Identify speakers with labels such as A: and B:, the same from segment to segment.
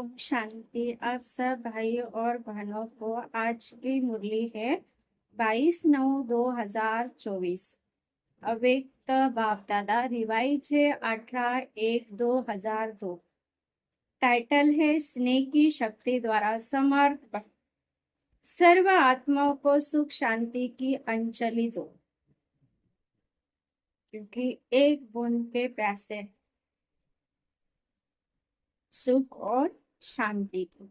A: ओम शांति। आप सब भाइयों और बहनों को आज की मुरली है 22/9/2024। अव्यक्त बाप दादा रिवाइज है 18/1/2002। टाइटल है स्नेह की शक्ति द्वारा समर्पण। सर्व आत्माओं को सुख शांति की अंजलि दो, क्योंकि एक बूंद के प्यासे सुख और शांति की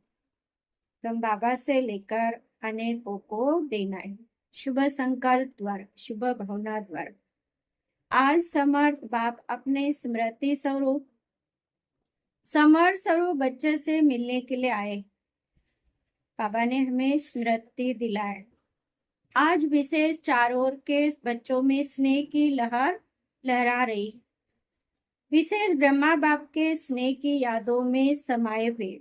A: तुम बाबा से लेकर अनेकों को देना है। शुभ संकल्प द्वारा, शुभ भावना द्वारा आज समर्थ बाप अपने स्मृति स्वरूप समर्थ स्वरूप बच्चे से मिलने के लिए आए। बाबा ने हमें स्मृति दिलाए। आज विशेष चारों ओर के बच्चों में स्नेह की लहर लहरा रही। विशेष ब्रह्मा बाप के स्नेह की यादों में समाये हुए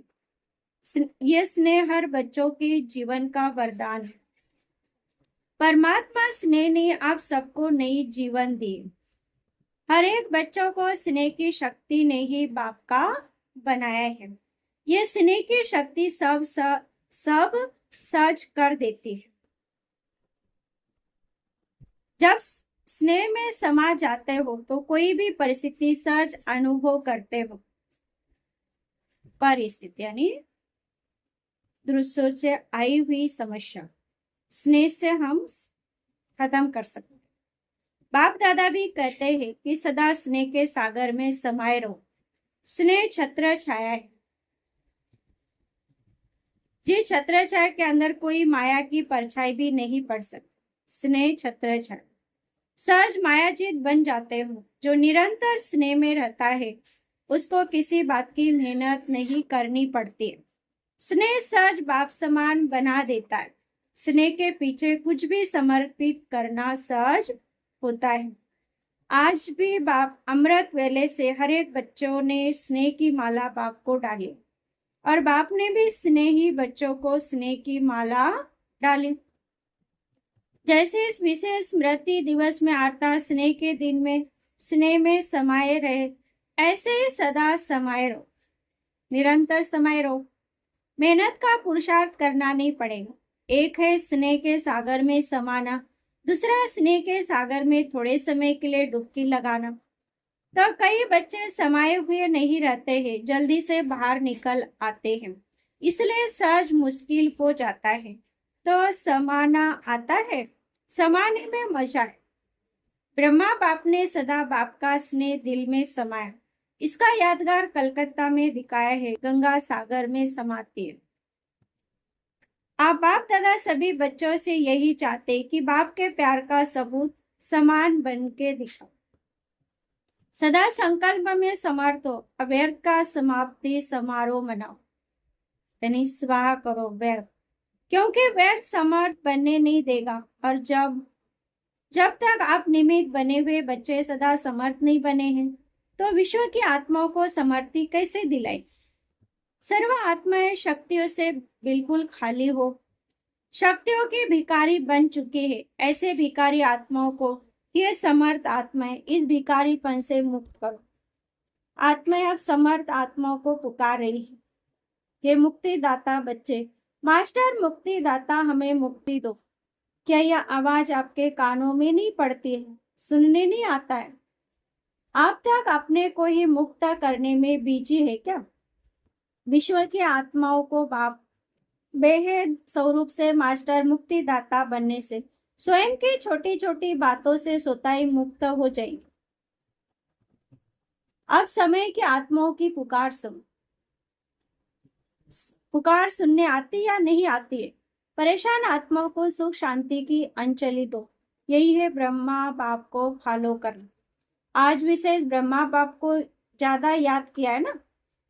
A: यह स्नेह हर बच्चों के जीवन का वरदान है। परमात्मा स्नेह ने आप सबको नई जीवन दी। हर एक बच्चों को स्नेह की शक्ति ने ही बाप का बनाया है। यह स्नेह की शक्ति सब सच कर देती है। जब स्नेह में समा जाते हो तो कोई भी परिस्थिति सहज अनुभव करते हो। परिस्थिति यानी दूसरों से आई हुई समस्या स्नेह से हम खत्म कर सकते। बाप दादा भी कहते हैं कि सदा स्नेह के सागर में समाये रहो। स्नेह छत्र छाया है। जिस छत्र छाया के अंदर कोई माया की परछाई भी नहीं पड़ सकती। स्नेह छत्र छाया सहज मायाजीत बन जाते हो। जो निरंतर स्नेह में रहता है उसको किसी बात की मेहनत नहीं करनी पड़ती है। स्नेह सहज बाप समान बना देता है। स्नेह के पीछे कुछ भी समर्पित करना सहज होता है। आज भी बाप अमृत वेले से हर एक बच्चों ने स्नेह की माला बाप को डाली और बाप ने भी स्नेही बच्चों को स्नेह की माला डाली। जैसे इस विशेष स्मृति दिवस में आता स्नेह के दिन में स्नेह में समाये रहे, ऐसे ही सदा समाये रहो। निरंतर समाये रहो। मेहनत का पुरुषार्थ करना नहीं पड़ेगा। एक है स्नेह के सागर में समाना, दूसरा स्नेह के सागर में थोड़े समय के लिए डुबकी लगाना। तो कई बच्चे समाये हुए नहीं रहते हैं, जल्दी से बाहर निकल आते हैं, इसलिए सहज मुश्किल हो जाता है। तो समाना आता है, समाने में मजा है। ब्रह्मा बाप ने सदा बाप का स्नेह दिल में समाया। इसका यादगार कलकत्ता में दिखाया है। गंगा सागर में समाती है। आप बाप दादा सभी बच्चों से यही चाहते कि बाप के प्यार का सबूत समान बन के दिखाओ। सदा संकल्प में समर्थ हो। अव्यर्थ का समाप्ति समारोह मनाओ, यानी स्वाहा करो व्यर्थ, क्योंकि व्यर्थ समर्थ बनने नहीं देगा। और जब तक आप निमित्त बने हुए बच्चे सदा समर्थ नहीं बने हैं तो विश्व की आत्माओं को समर्थी कैसे दिलाई। सर्व आत्माएं शक्तियों से बिल्कुल खाली हो, शक्तियों की भिखारी बन चुके हैं। ऐसे भिखारी आत्माओं को ये समर्थ आत्माएं इस भिखारीपन से मुक्त करो। आत्माएं अब समर्थ आत्माओं को पुकार रही है। ये मुक्तिदाता बच्चे, मास्टर मुक्तिदाता हमें मुक्ति दो। क्या यह आवाज आपके कानों में नहीं पड़ती है, सुनने नहीं आता है? आप तक अपने को ही मुक्त करने में बिजी है क्या? विश्व की आत्माओं को बाप बेहद स्वरूप से मास्टर मुक्तिदाता बनने से स्वयं की छोटी छोटी बातों से स्वतः ही मुक्त हो जाएंगे। अब समय की आत्माओं की पुकार सुनो। पुकार सुनने आती या नहीं आती है? परेशान आत्माओं को सुख शांति की अंजलि दो। यही है ब्रह्मा बाप को फॉलो करना। आज विशेष ब्रह्मा बाप को ज्यादा याद किया है ना।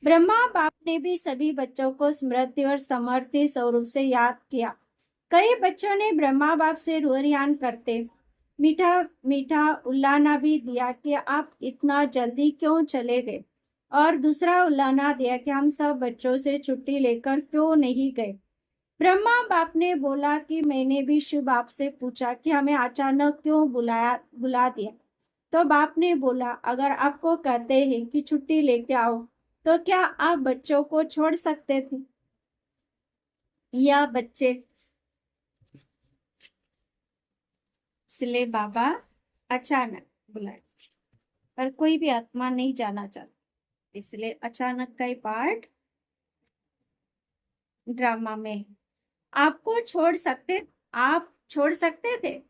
A: ब्रह्मा बाप ने भी सभी बच्चों को स्मृति और समर्थी स्वरूप से याद किया। कई बच्चों ने ब्रह्मा बाप से रोरियान करते मीठा मीठा उल्लाना भी दिया कि आप इतना जल्दी क्यों चले गए, और दूसरा उल्लाना दिया कि हम सब बच्चों से छुट्टी लेकर क्यों नहीं गए। ब्रह्मा बाप ने बोला कि मैंने भी शिव बाप से पूछा कि हमें अचानक क्यों बुला दिया। तो बाप ने बोला, अगर आपको कहते हैं कि छुट्टी लेके आओ तो क्या आप बच्चों को छोड़ सकते थे, या बच्चे? इसलिए बाबा अचानक बुलाए, पर कोई भी आत्मा नहीं जाना चाहती, इसलिए अचानक का ही पार्ट ड्रामा में। आपको छोड़ सकते, आप छोड़ सकते थे।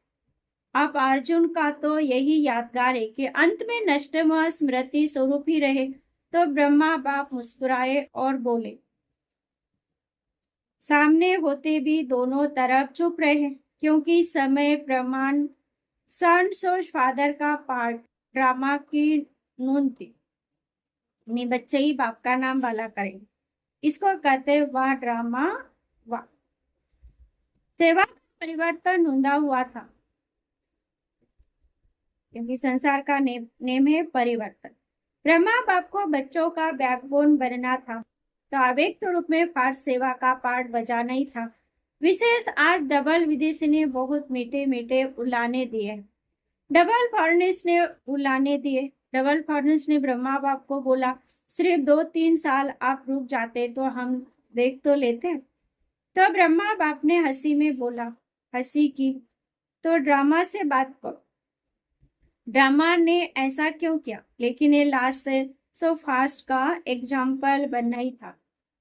A: अब अर्जुन का तो यही यादगार है कि अंत में नष्टमय स्मृति स्वरूप ही रहे। तो ब्रह्मा बाप मुस्कुराए और बोले, सामने होते भी दोनों तरफ चुप रहे, क्योंकि समय प्रमाण सन सोच फादर का पार्ट ड्रामा की नून थी। नहीं, बच्चे ही बाप का नाम वाला करेंगे, इसको कहते वाह ड्रामा वाह। सेवा का परिवर्तन ढूंढा हुआ था, क्योंकि संसार का नेम है परिवर्तन। ब्रह्मा बाप को बच्चों का बैकबोन बनना था, तो आवेग के रूप में फास्ट सेवा का पार्ट बजाना ही था। विशेष आज डबल विदेशी ने बहुत मीठे मीठे उलाने दिए। डबल फर्नेस ने उलाने दिए। डबल फर्नेस ने ब्रह्मा बाप को बोला, सिर्फ 2-3 साल आप रुक जाते तो हम देख तो लेते। तो ब्रह्मा बाप ने हंसी में बोला, हंसी की तो ड्रामा से बात करो। ड्रामा ने ऐसा क्यों किया, लेकिन ये लास्ट से सो फास्ट का एग्जाम्पल बनना ही था,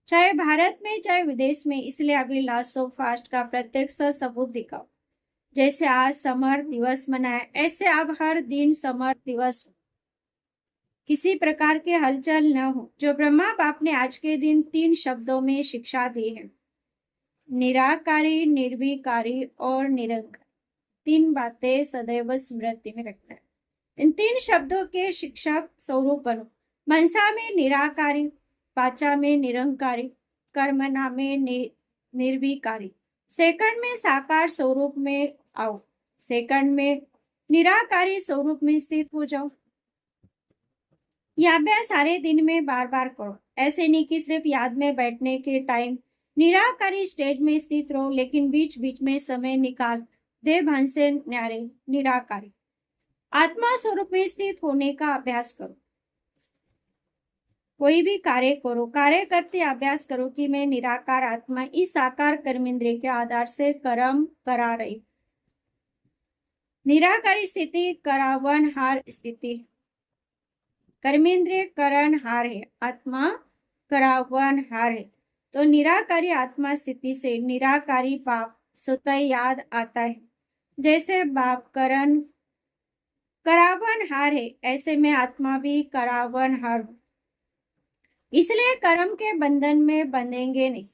A: चाहे भारत में चाहे विदेश में। इसलिए अभी लास्ट सो फास्ट का प्रत्यक्ष सबूत दिखाओ। जैसे आज समर दिवस मनाए, ऐसे अब हर दिन समर दिवस हो, किसी प्रकार के हलचल न हो। जो ब्रह्मा बाप ने आज के दिन 3 शब्दों में शिक्षा दी है, निराकारी, निर्विकारी और निरंकार। 3 बातें सदैव स्मृति में रखना है। इन 3 शब्दों के शिक्षक स्वरूप बनो। मनसा में निराकारी, वाचा में निरंकारी, कर्मणा में निर्विकारी। सेकंड में साकार स्वरूप में आओ, सेकंड में निराकारी स्वरूप में स्थित हो जाओ। यह अभ्यास सारे दिन में बार बार करो। ऐसे नहीं कि सिर्फ याद में बैठने के टाइम निराकारी स्टेज में स्थित रहो, लेकिन बीच बीच में समय निकाल देव हंस से न्यारे निराकारी आत्मा स्वरूप में स्थित होने का अभ्यास करो। कोई भी कार्य करो, कार्य करते अभ्यास करो कि मैं निराकार आत्मा इस साकार कर्मेंद्रिय के आधार से कर्म करा रही। निराकारी स्थिति करावन हार स्थिति, कर्मेंद्रिय करण हार है, आत्मा करावन हार है। तो निराकारी आत्मा स्थिति से निराकारी पाप स्वतः याद आता है। जैसे बाप करण करावन हार है, ऐसे में आत्मा भी करावन हार हो। इसलिए कर्म के बंधन में बंधेंगे नहीं,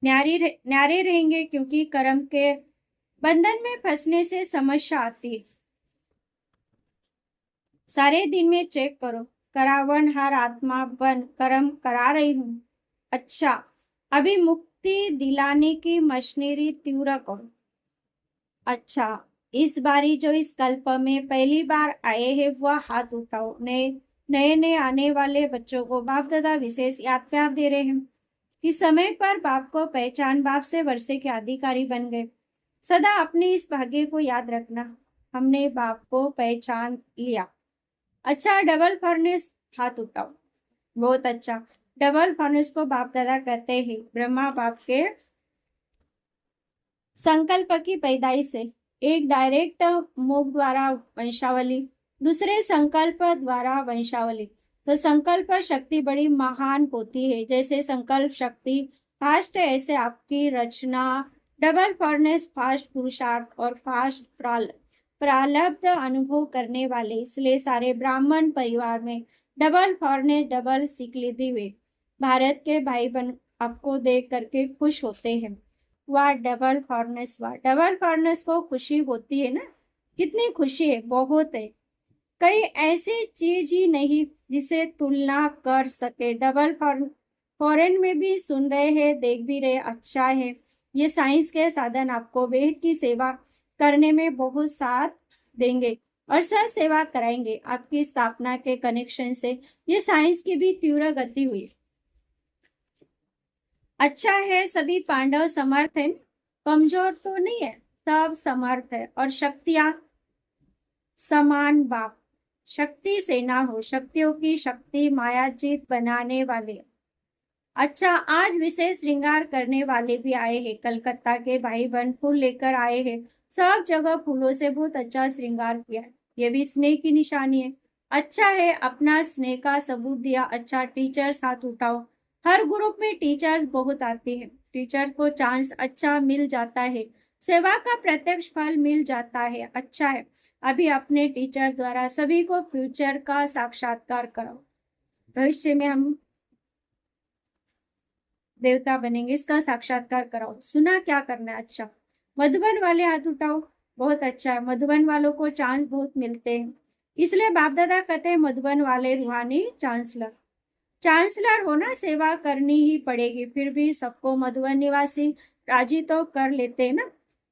A: न्यारे रहेंगे, क्योंकि कर्म के बंधन में फंसने से समस्या आती है। सारे दिन में चेक करो, करावन हार आत्मा बन कर्म करा रही हूँ। अच्छा, अभी मुक्ति दिलाने की मशीनरी तीव्र करो। अच्छा, इस बारी जो इस कल्प में पहली बार आए हैं वह हाथ उठाओ। नए आने वाले बच्चों को बाप दादा विशेष याद प्यार दे रहे हैं कि समय पर बाप को पहचान, बाप से वर्षे के अधिकारी बन गए। सदा अपने इस भाग्य को याद रखना, हमने बाप को पहचान लिया। अच्छा, डबल फर्नेस हाथ उठाओ। बहुत अच्छा, डबल फर्नेस को बाप दादा कहते हैं। ब्रह्मा बाप के संकल्प की पैदाइश से एक डायरेक्ट मुख द्वारा वंशावली, दूसरे संकल्प द्वारा वंशावली। तो संकल्प शक्ति बड़ी महान होती है। जैसे संकल्प शक्ति फास्ट है, ऐसे आपकी रचना डबल फर्नेस फास्ट पुरुषार्थ और फास्ट प्रारब्ध अनुभव करने वाले। इसलिए सारे ब्राह्मण परिवार में डबल फर्नेस डबल सिकलिधि हुए। भारत के भाई बहन आपको देख करके खुश होते हैं। वाह डबल फर्नेस, वाह डबल फर्नेस को खुशी होती है ना, कितनी खुशी है, बहुत है। कई ऐसी चीज ही नहीं जिसे तुलना कर सके। डबल फॉरेन में भी सुन रहे हैं, देख भी रहे, अच्छा है। ये साइंस के साधन आपको वेद की सेवा करने में बहुत साथ देंगे और सह सेवा कराएंगे। आपकी स्थापना के कनेक्शन से ये साइंस की भी तीव्र गति हुई। अच्छा है, सभी पांडव समर्थ हैं, कमजोर तो नहीं है, सब समर्थ है और शक्तियां समान बाप। शक्ति सेना हो, शक्तियों की शक्ति मायाजीत बनाने वाले। अच्छा, आज विशेष श्रृंगार करने वाले भी आए हैं। कलकत्ता के भाई बहन फूल लेकर आए हैं। सब जगह फूलों से बहुत अच्छा श्रृंगार किया है। ये भी स्नेह की निशानी है। अच्छा है, अपना स्नेह का सबूत दिया। अच्छा, टीचर्स हाथ उठाओ। हर ग्रुप में टीचर्स बहुत आते हैं। टीचर को चांस अच्छा मिल जाता है। सेवा का प्रत्यक्ष फल मिल जाता है। अच्छा है, अभी अपने टीचर द्वारा सभी को फ्यूचर का साक्षात्कार कराओ। भविष्य में हम देवता बनेंगे, इसका साक्षात्कार कराओ। सुना, क्या करना है? अच्छा, मधुबन वाले हाथ उठाओ। बहुत अच्छा है, मधुबन वालों को चांस बहुत मिलते हैं, इसलिए बाप दादा कहते हैं मधुबन वाले रूहानी चांसलर। चांसलर होना, सेवा करनी ही पड़ेगी। फिर भी सबको मधुबन निवासी राजी तो कर लेते हैं ना,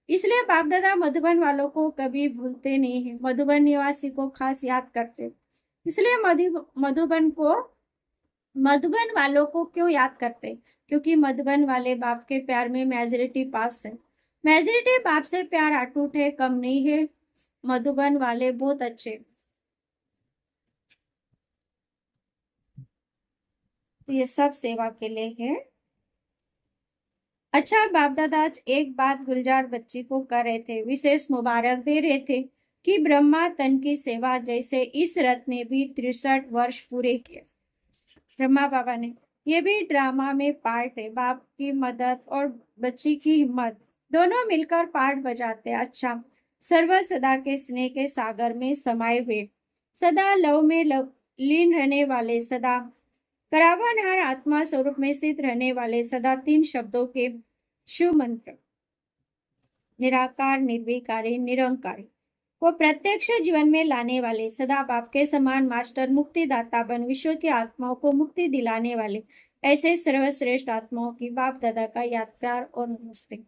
A: इसलिए बाप दादा मधुबन वालों को कभी भूलते नहीं है, मधुबन निवासी को खास याद करते। इसलिए मधुबन वालों को क्यों याद करते? क्योंकि मधुबन वाले बाप के प्यार में मेजॉरिटी पास है। मेजॉरिटी बाप से प्यार अटूट है, कम नहीं है। मधुबन वाले बहुत अच्छे। तो ये सब सेवा के लिए है। अच्छा, बाप दादा आज एक बात गुलजार बच्ची को कर रहे थे, विशेष मुबारक दे रहे थे कि ब्रह्मा तन की सेवा जैसे इस रथ ने भी 63 वर्ष पूरे किए। ब्रह्मा बाबा ने, ये भी ड्रामा में पार्ट है। बाप की मदद और बच्ची की हिम्मत दोनों मिलकर पार्ट बजाते। अच्छा, सर्व सदा के स्नेह के सागर में समाये हुए, सदा लव में लीन रहने वाले, सदा करावनहार आत्मा स्वरूप में स्थित रहने वाले, सदा 3 शब्दों के शिव मंत्र निराकार, निर्विकारी, निरंकारी को प्रत्यक्ष जीवन में लाने वाले, सदा बाप के समान मास्टर मुक्तिदाता बन विश्व की आत्माओं को मुक्ति दिलाने वाले, ऐसे सर्वश्रेष्ठ आत्माओं की बाप दादा का याद प्यार और नमस्ते।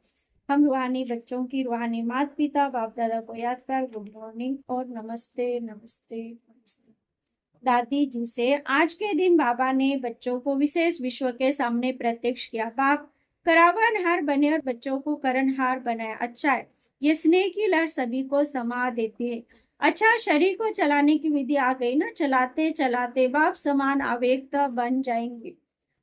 A: हम रूहानी बच्चों की रूहानी माता पिता बाप दादा को याद प्यार, गुड मॉर्निंग और नमस्ते नमस्ते नमस्ते। दादी जी से आज के दिन बाबा ने बच्चों को विशेष विश्व के सामने प्रत्यक्ष किया। बाप करावनहार बने और बच्चों को करणहार बनाया। अच्छा है, ये स्नेह की लहर सभी को समा देती है। अच्छा, शरीर को चलाने की विधि आ गई ना, चलाते चलाते बाप समान आवेगता बन जाएंगे।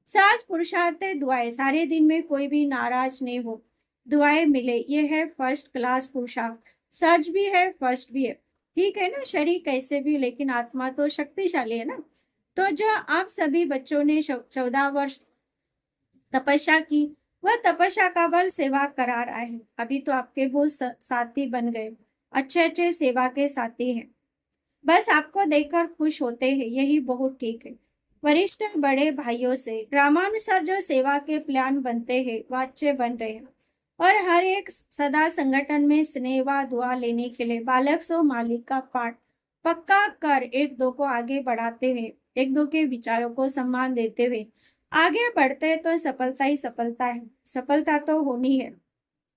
A: सहज पुरुषार्थ दुआएं, सारे दिन में कोई भी नाराज नहीं हो, दुआएं मिले, ये है फर्स्ट क्लास पुरुषार्थ। सहज भी है, फर्स्ट भी है। ठीक है ना, शरीर कैसे भी, लेकिन आत्मा तो शक्तिशाली है ना। तो जो आप सभी बच्चों ने 14 वर्ष तपस्या की, वह तपस्या का बल सेवा करा रहा है। अभी तो आपके वो साथी बन गए, अच्छे अच्छे सेवा के साथी हैं। बस आपको देखकर खुश होते हैं, यही बहुत ठीक है। वरिष्ठ बड़े भाइयों से ड्रामानुसार जो सेवा के प्लान बनते हैं, वाच्य बन रहे हैं, और हर एक सदा संगठन में स्नेह व दुआ लेने के लिए बालक सो मालिक का पाठ पक्का कर एक दो को आगे बढ़ाते हुए, एक दो के विचारों को सम्मान देते हुए आगे बढ़ते तो सफलता ही सफलता है। सफलता तो होनी है,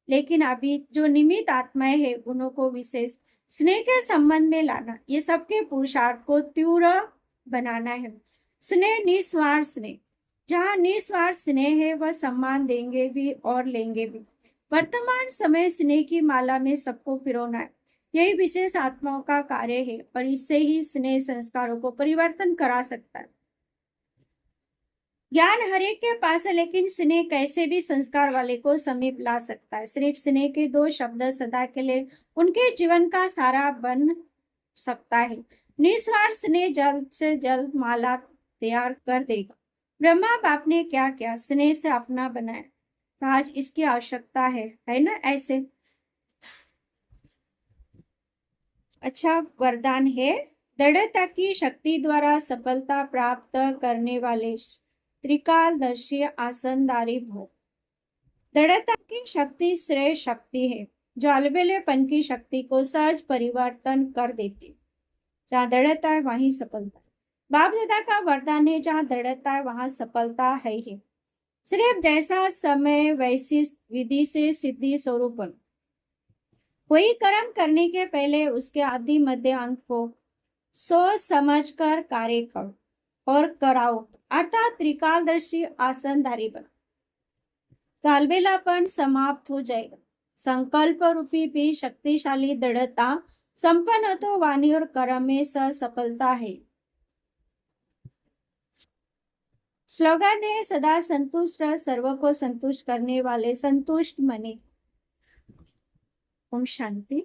A: लेकिन अभी जो निमित्त आत्माएं हैं उनको विशेष स्नेह के संबंध में लाना, ये सबके पुरुषार्थ को तीव्र बनाना है। स्नेह, निस्वार्थ स्नेह। जहाँ निस्वार्थ स्नेह है वह सम्मान देंगे भी और लेंगे भी। वर्तमान समय स्नेह की माला में सबको पिरोना है, यही विशेष आत्माओं का कार्य है, और इससे ही स्नेह संस्कारों को परिवर्तन करा सकता है। ज्ञान हर एक के पास है, लेकिन स्नेह कैसे भी संस्कार वाले को समीप ला सकता है। सिर्फ स्नेह के 2 शब्द सदा के लिए उनके जीवन का सारा बन सकता है। निस्वार्थ स्नेह जल्द से जल्द माला तैयार कर देगा। ब्रह्मा बाप ने क्या किया? स्नेह से अपना बनाया, तो आज इसकी आवश्यकता है ना। ऐसे अच्छा वरदान है, दृढ़ता की शक्ति द्वारा सफलता प्राप्त करने वाले त्रिकालदर्शी आसनदारी भो। दृढ़ता की शक्ति श्रेष्ठ शक्ति है, जो अलबेलेपन की शक्ति को सहज परिवर्तन कर देती। जहाँ दृढ़ता है वहीं सफलता है। बाप दादा का वरदान है, जहाँ दृढ़ता है वहां सफलता है ही। सिर्फ जैसा समय वैसी विधि से सिद्धि स्वरूप। कोई कर्म करने के पहले उसके आदि मध्य अंत को सोच समझ कर कार्य करो और कराओ, अर्थात त्रिकालदर्शी आसनधारी बन। कालबेलापन समाप्त हो जाएगा। संकल्प रूपी भी शक्तिशाली दृढ़ता संपन्न हो तो वाणी और कर्म में सफलता है। स्लोगन है सदा संतुष्ट रह, सर्व को संतुष्ट करने वाले संतुष्ट मनी। ओम शांति।